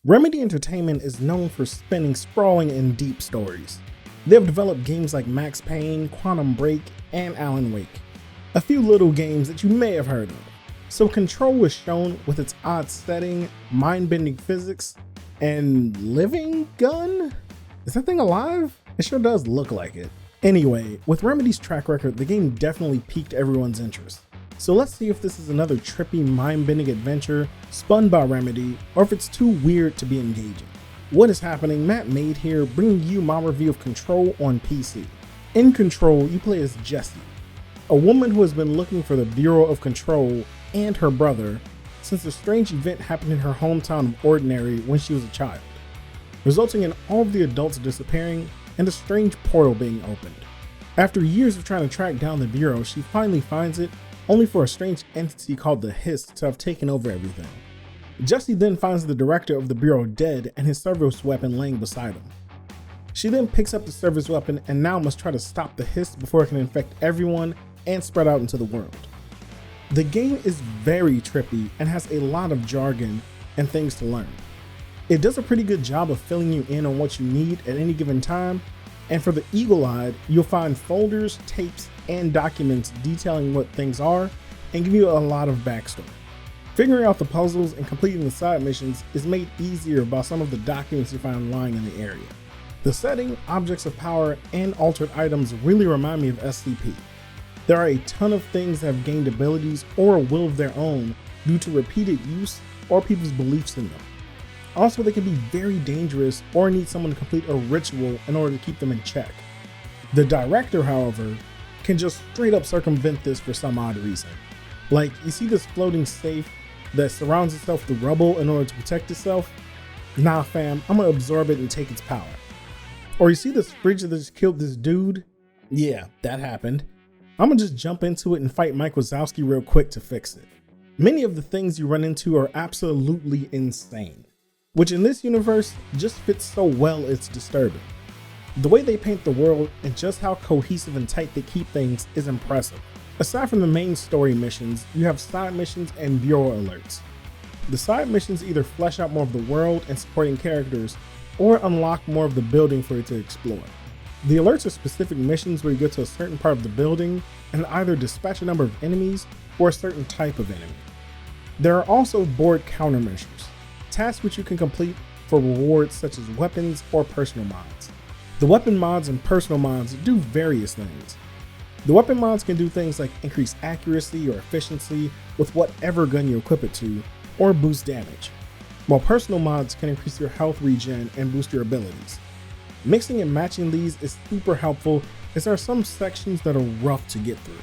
Remedy Entertainment is known for spinning sprawling and deep stories. They have developed games like Max Payne, Quantum Break, and Alan Wake. A few little games that you may have heard of. So Control was shown with its odd setting, mind-bending physics, and living gun? Is that thing alive? It sure does look like it. Anyway, with Remedy's track record, the game definitely piqued everyone's interest. So let's see if this is another trippy, mind-bending adventure spun by Remedy, or if it's too weird to be engaging. What is happening? Mattmade here, bringing you my review of Control on PC. In Control, you play as Jessie, a woman who has been looking for the Bureau of Control and her brother since a strange event happened in her hometown of Ordinary when she was a child, resulting in all of the adults disappearing and a strange portal being opened. After years of trying to track down the Bureau, she finally finds it, only for a strange entity called the Hiss to have taken over everything. Jessie then finds the director of the Bureau dead and his service weapon laying beside him. She then picks up the service weapon and now must try to stop the Hiss before it can infect everyone and spread out into the world. The game is very trippy and has a lot of jargon and things to learn. It does a pretty good job of filling you in on what you need at any given time, and for the eagle-eyed, you'll find folders, tapes, and documents detailing what things are and give you a lot of backstory. Figuring out the puzzles and completing the side missions is made easier by some of the documents you find lying in the area. The setting, objects of power, and altered items really remind me of SCP. There are a ton of things that have gained abilities or a will of their own due to repeated use or people's beliefs in them. Also, they can be very dangerous or need someone to complete a ritual in order to keep them in check. The director, however, can just straight up circumvent this for some odd reason. Like, you see this floating safe that surrounds itself with rubble in order to protect itself? Nah fam, I'm gonna absorb it and take its power. Or you see this fridge that just killed this dude? Yeah, that happened. I'm gonna just jump into it and fight Mike Wazowski real quick to fix it. Many of the things you run into are absolutely insane, which in this universe just fits so well it's disturbing. The way they paint the world and just how cohesive and tight they keep things is impressive. Aside from the main story missions, you have side missions and bureau alerts. The side missions either flesh out more of the world and supporting characters, or unlock more of the building for you to explore. The alerts are specific missions where you go to a certain part of the building and either dispatch a number of enemies or a certain type of enemy. There are also board countermeasures, tasks which you can complete for rewards such as weapons or personal mods. The weapon mods and personal mods do various things. The weapon mods can do things like increase accuracy or efficiency with whatever gun you equip it to, or boost damage, while personal mods can increase your health regen and boost your abilities. Mixing and matching these is super helpful as there are some sections that are rough to get through.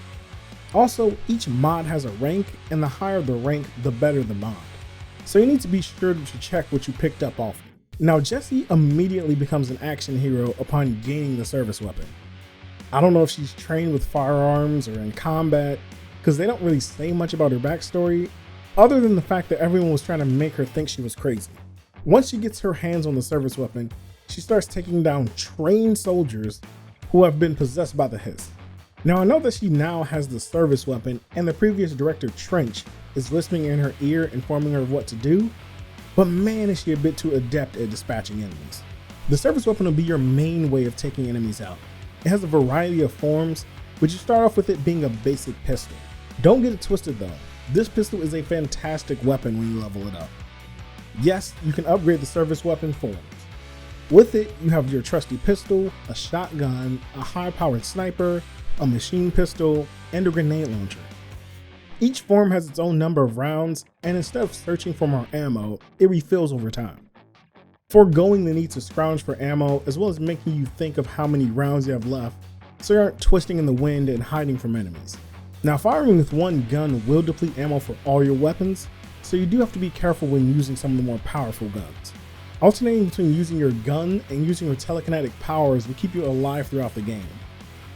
Also, each mod has a rank, and the higher the rank, the better the mod. So you need to be sure to check what you picked up often. Now Jessie immediately becomes an action hero upon gaining the service weapon. I don't know if she's trained with firearms or in combat, because they don't really say much about her backstory, other than the fact that everyone was trying to make her think she was crazy. Once she gets her hands on the service weapon, she starts taking down trained soldiers who have been possessed by the Hiss. Now I know that she now has the service weapon and the previous director Trench is whispering in her ear informing her of what to do, but man is she a bit too adept at dispatching enemies. The service weapon will be your main way of taking enemies out. It has a variety of forms, but you start off with it being a basic pistol. Don't get it twisted though, this pistol is a fantastic weapon when you level it up. Yes, you can upgrade the service weapon forms. With it, you have your trusty pistol, a shotgun, a high-powered sniper, a machine pistol, and a grenade launcher. Each form has its own number of rounds, and instead of searching for more ammo, it refills over time, foregoing the need to scrounge for ammo as well as making you think of how many rounds you have left so you aren't twisting in the wind and hiding from enemies. Now firing with one gun will deplete ammo for all your weapons, so you do have to be careful when using some of the more powerful guns. Alternating between using your gun and using your telekinetic powers will keep you alive throughout the game.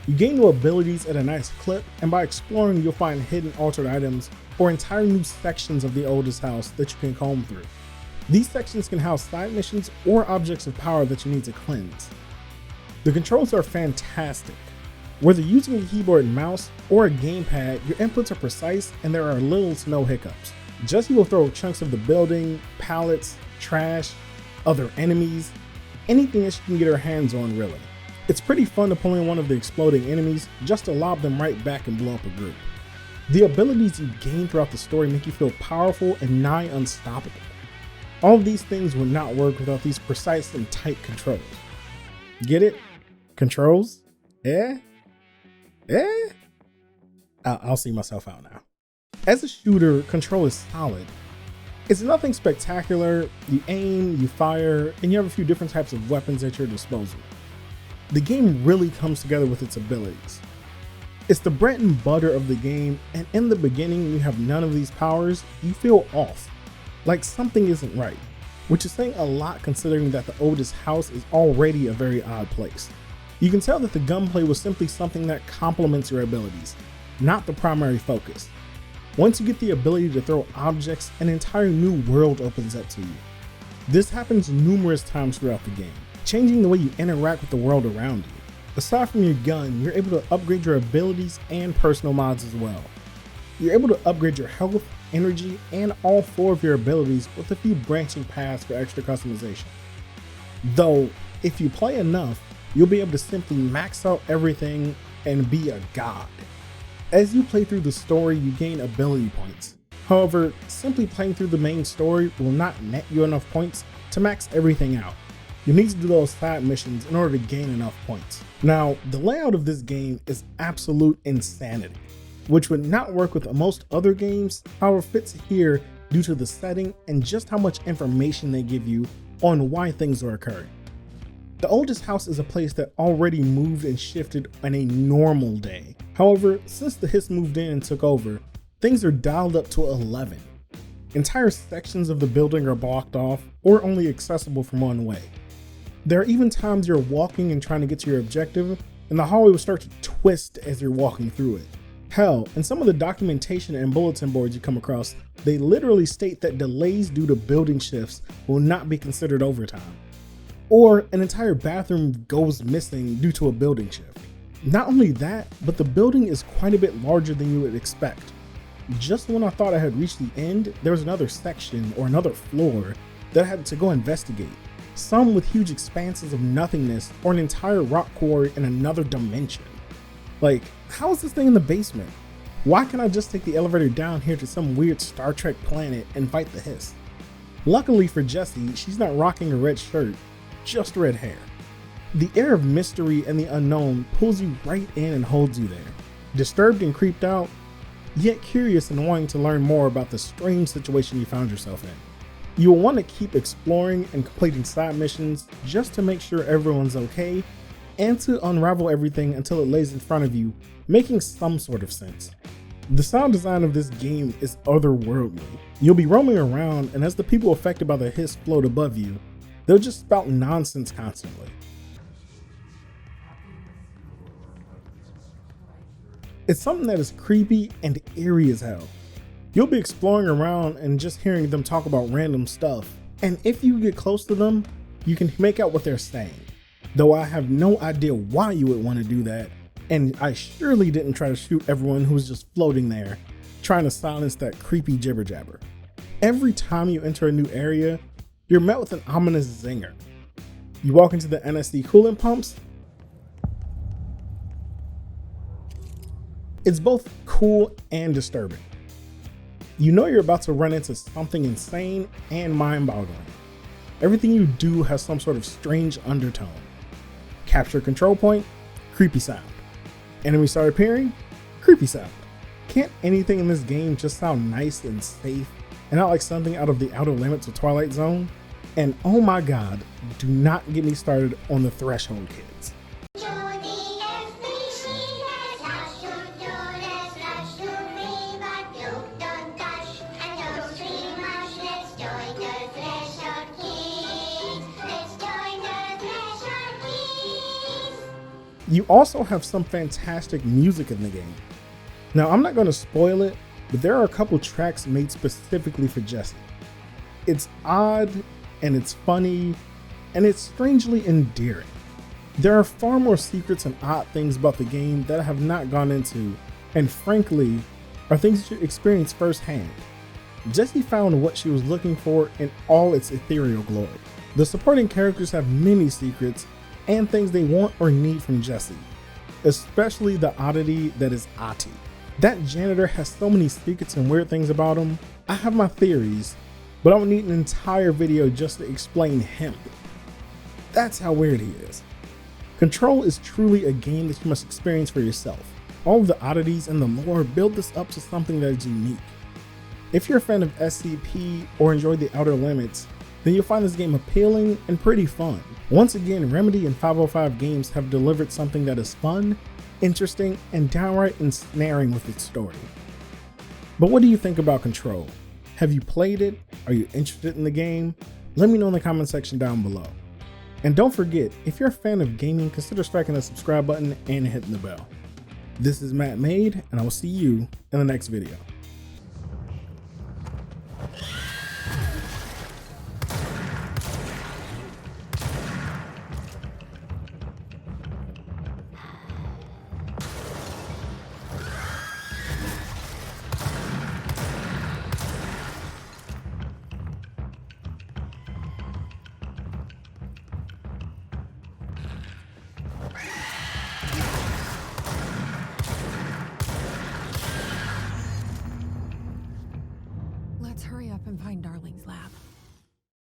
You gain new abilities at a nice clip, and by exploring you'll find hidden altered items or entire new sections of the oldest house that you can comb through. These sections can house side missions or objects of power that you need to cleanse. The controls are fantastic. Whether using a keyboard and mouse or a gamepad, your inputs are precise and there are little to no hiccups. Jessie will throw chunks of the building, pallets, trash, other enemies, anything that she can get her hands on really. It's pretty fun to pull in one of the exploding enemies just to lob them right back and blow up a group. The abilities you gain throughout the story make you feel powerful and nigh unstoppable. All of these things would not work without these precise and tight controls. Get it? Controls? I'll see myself out now. As a shooter, Control is solid. It's nothing spectacular. You aim, you fire, and you have a few different types of weapons at your disposal. The game really comes together with its abilities. It's the bread and butter of the game, and in the beginning when you have none of these powers, you feel off, like something isn't right, which is saying a lot considering that the oldest house is already a very odd place. You can tell that the gunplay was simply something that complements your abilities, not the primary focus. Once you get the ability to throw objects, an entire new world opens up to you. This happens numerous times throughout the game, changing the way you interact with the world around you. Aside from your gun, you're able to upgrade your abilities and personal mods as well. You're able to upgrade your health, energy, and all 4 of your abilities with a few branching paths for extra customization. Though, if you play enough, you'll be able to simply max out everything and be a god. As you play through the story, you gain ability points. However, simply playing through the main story will not net you enough points to max everything out. You need to do those side missions in order to gain enough points. Now, the layout of this game is absolute insanity, which would not work with most other games, however fits here due to the setting and just how much information they give you on why things are occurring. The oldest house is a place that already moved and shifted on a normal day. However, since the hits moved in and took over, things are dialed up to 11. Entire sections of the building are blocked off or only accessible from one way. There are even times you're walking and trying to get to your objective, and the hallway will start to twist as you're walking through it. Hell, in some of the documentation and bulletin boards you come across, they literally state that delays due to building shifts will not be considered overtime. Or an entire bathroom goes missing due to a building shift. Not only that, but the building is quite a bit larger than you would expect. Just when I thought I had reached the end, there was another section or another floor that I had to go investigate. Some with huge expanses of nothingness or an entire rock quarry in another dimension. Like, how is this thing in the basement? Why can't I just take the elevator down here to some weird Star Trek planet and fight the hiss? Luckily for Jessie, she's not rocking a red shirt, just red hair. The air of mystery and the unknown pulls you right in and holds you there. Disturbed and creeped out, yet curious and wanting to learn more about the strange situation you found yourself in. You will want to keep exploring and completing side missions just to make sure everyone's okay and to unravel everything until it lays in front of you, making some sort of sense. The sound design of this game is otherworldly. You'll be roaming around, and as the people affected by the hiss float above you, they'll just spout nonsense constantly. It's something that is creepy and eerie as hell. You'll be exploring around and just hearing them talk about random stuff, and if you get close to them, you can make out what they're saying. Though I have no idea why you would want to do that, and I surely didn't try to shoot everyone who was just floating there, trying to silence that creepy jibber jabber. Every time you enter a new area, you're met with an ominous zinger. You walk into the NSC coolant pumps. It's both cool and disturbing. You know you're about to run into something insane and mind-boggling. Everything you do has some sort of strange undertone. Capture control point, creepy sound. Enemies start appearing, creepy sound. Can't anything in this game just sound nice and safe and not like something out of the Outer Limits of Twilight Zone? And oh my god, do not get me started on the Threshold kids. You also have some fantastic music in the game. Now, I'm not going to spoil it, but there are a couple tracks made specifically for Jessie. It's odd, and it's funny, and it's strangely endearing. There are far more secrets and odd things about the game that I have not gone into, and frankly, are things you should experience firsthand. Jessie found what she was looking for in all its ethereal glory. The supporting characters have many secrets and things they want or need from Jesse, especially the oddity that is Ati. That janitor has so many secrets and weird things about him. I have my theories, but I would need an entire video just to explain him. That's how weird he is. Control is truly a game that you must experience for yourself. All of the oddities and the lore build this up to something that is unique. If you're a fan of SCP or enjoy the Outer Limits, then you'll find this game appealing and pretty fun. Once again, Remedy and 505 Games have delivered something that is fun, interesting, and downright ensnaring with its story. But what do you think about Control? Have you played it? Are you interested in the game? Let me know in the comment section down below. And don't forget, if you're a fan of gaming, consider striking the subscribe button and hitting the bell. This is Mattmade, and I will see you in the next video. Let's hurry up and find Darling's lab.